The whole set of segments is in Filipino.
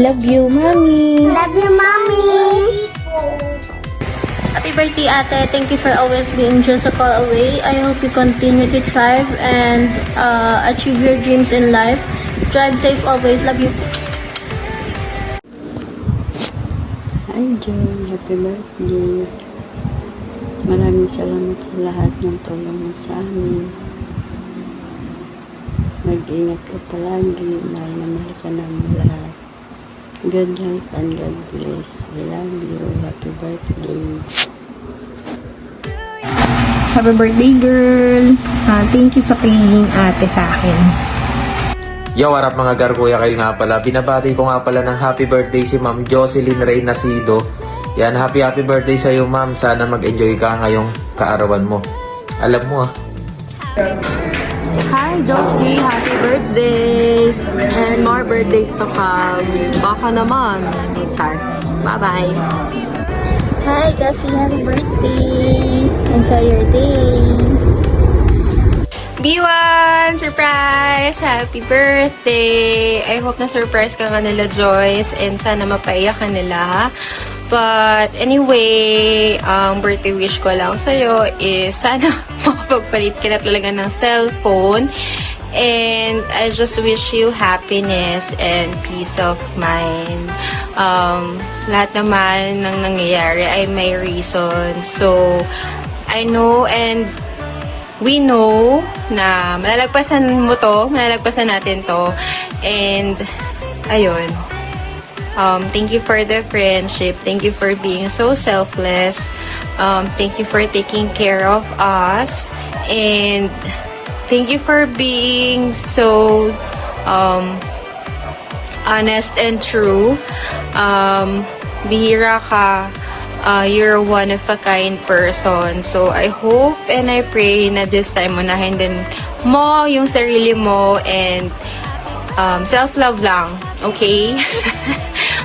Love you, Mommy. Love you, Mommy. Happy birthday, Ate. Thank you for always being just a call away. I hope you continue to thrive and achieve your dreams in life. Drive safe always. Love you. Hi, Joy. Happy birthday. Maraming salamat sa lahat ng tulong mo sa amin. Mag-ingat ka palagi. Mahal na mahal ka namin lahat. Good health and God bless. I love you. Happy birthday. Happy birthday, girl. Thank you sa pagiging ate sa akin. Yo, what up mga gargoya kayo nga pala. Binabati ko nga pala ng happy birthday si Ma'am Jocelyn Rey Nacido. Yan, happy birthday sa iyo, Ma'am. Sana mag-enjoy ka ngayong kaarawan mo. Alam mo Hi, Josie! Happy birthday! And more birthdays to come. Baka naman. Char. Bye-bye! Hi, Josie. Happy birthday. Enjoy your day. B1! Surprise! Happy birthday! I hope na surprise ka nga nila, Joyce. And sana mapaiyak ka nila, ha? But anyway, birthday wish ko lang sa'yo is sana makapagpalit ka na talaga ng cellphone. And I just wish you happiness and peace of mind. Lahat naman ng nangyayari ay may reason. So, I know and we know na malalagpasan mo to, malalagpasan natin to. And, ayun. Thank you for the friendship. Thank you for being so selfless. Thank you for taking care of us. And thank you for being so honest and true. Bihira ka. You're one of a kind person. So I hope and I pray na this time unahin din mo yung sarili mo and self-love lang. Okay?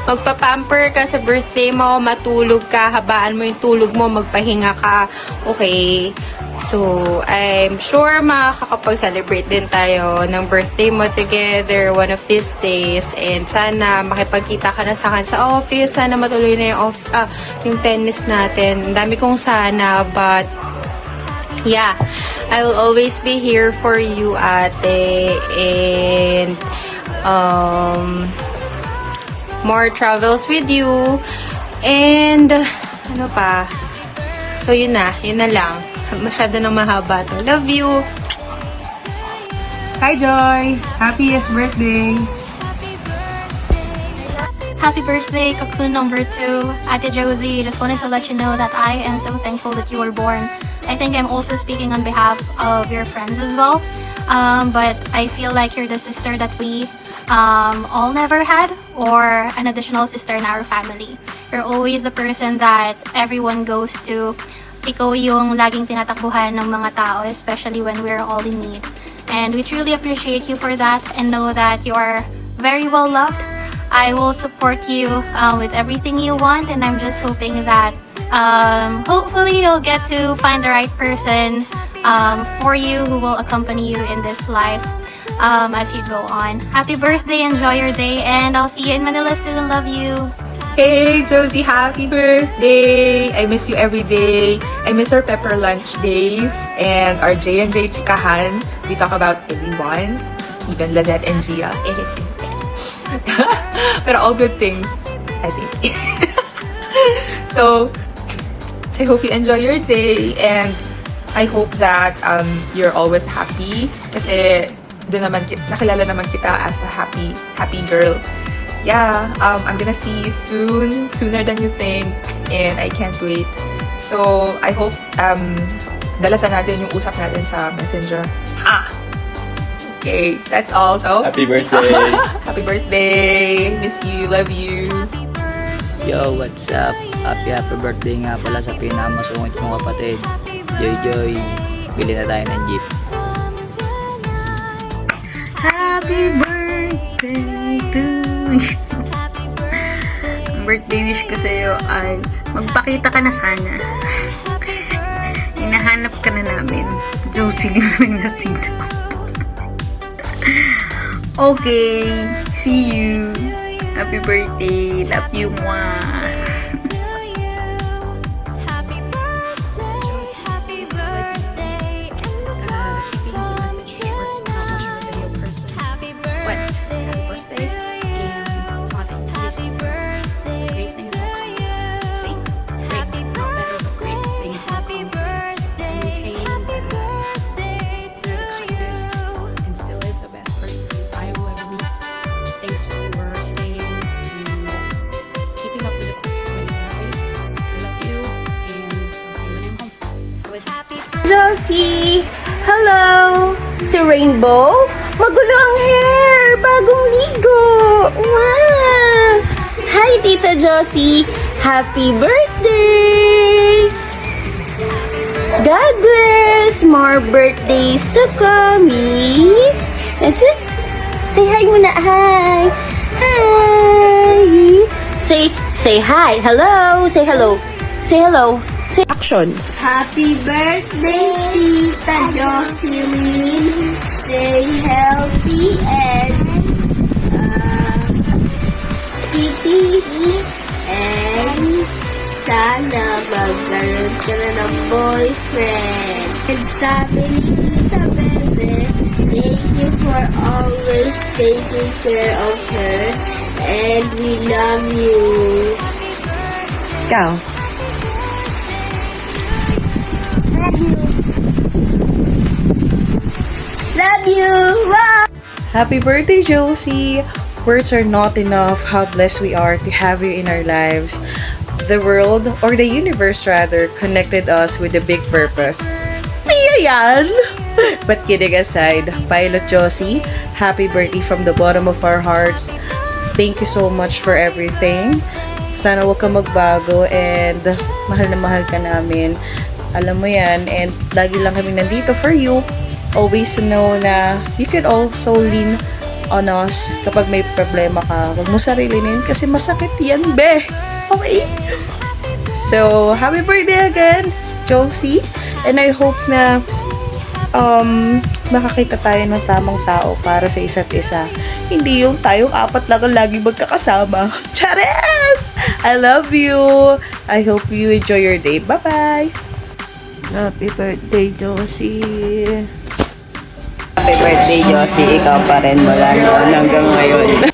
Magpa-pamper ka sa birthday mo, matulog ka, habaan mo yung tulog mo, magpahinga ka. Okay? So, I'm sure makakapag-celebrate din tayo ng birthday mo together one of these days. And sana makipagkita ka na sa akin sa office. Sana matuloy na yung tennis natin. Ang dami kong sana, but yeah, I will always be here for you, ate. And more travels with you. And ano pa? So yun na lang. Masyado nang mahaba to. Love you. Hi Joy! Happiest birthday! Happy birthday, Cocoon number 2. Ate Josie, just wanted to let you know that I am so thankful that you were born. I think I'm also speaking on behalf of your friends as well. But I feel like you're the sister that we all never had, or an additional sister in our family. You're always the person that everyone goes to. Ikaw yung laging tinatakbuhan ng mga tao, especially when we're all in need. And we truly appreciate you for that and know that you are very well loved. I will support you with everything you want, and I'm just hoping that hopefully you'll get to find the right person for you who will accompany you in this life as you go on. Happy birthday, enjoy your day, and I'll see you in Manila soon. Love you. Hey Josie, happy birthday! I miss you every day. I miss our pepper lunch days and our J&J chikahan. We talk about everyone, even Lynette and Gia. But all good things, I think. So, I hope you enjoy your day, and I hope that you're always happy. Kasi doon naman, nakilala naman kita as a happy girl. Yeah, I'm gonna see you soon, sooner than you think, and I can't wait. So, I hope dalasan natin yung usap natin sa Messenger. Okay, that's all. So, Happy birthday! happy birthday! Miss you, love you. Yo, what's up? Happy birthday nga pala sa pinakamasungit mong kapatid. Joy, bili na tayo ng jeep. Happy birthday to you. Ang birthday wish ko sa'yo ay magpakita ka na sana. Hinahanap ka na namin. Jocelyn Rey Nacido. Okay, see you. Happy birthday. Love you, mwah. Josie! Hello! Si Rainbow? Magulo ang hair! Bagong ligo! Wow! Hi, Tita Josie! Happy birthday! God bless! More birthdays to come! And sis, say hi muna! Hi! Hi! Say hi! Hello! Say hello! Say hello! Say Action! Happy birthday, Tita Jocelyn. Stay healthy and pretty. And sana magkaroon ka na ng boyfriend. And sabi ni Tita Bebe, thank you for always taking care of her. And we love you. Ikaw. Love you! Wow! Happy birthday, Josie! Words are not enough how blessed we are to have you in our lives. The world, or the universe rather, connected us with a big purpose. Mia yan! But kidding aside, Pilot Josie, happy birthday from the bottom of our hearts. Thank you so much for everything. Sana huwag ka magbago and mahal na mahal ka namin. Alam mo yan, and lagi lang kami nandito for you. Always to know na you can also lean on us kapag may problema ka. Huwag mo sarilinin kasi masakit yan, be. Okay? So, happy birthday again, Josie. And I hope na makakita tayo ng tamang tao para sa isa't isa. Hindi yung tayong apat lang ang lagi magkakasama. Chares! I love you. I hope you enjoy your day. Bye-bye! Happy birthday, Josie! Happy birthday, Josie! Ikaw pa rin mula noon hanggang ngayon.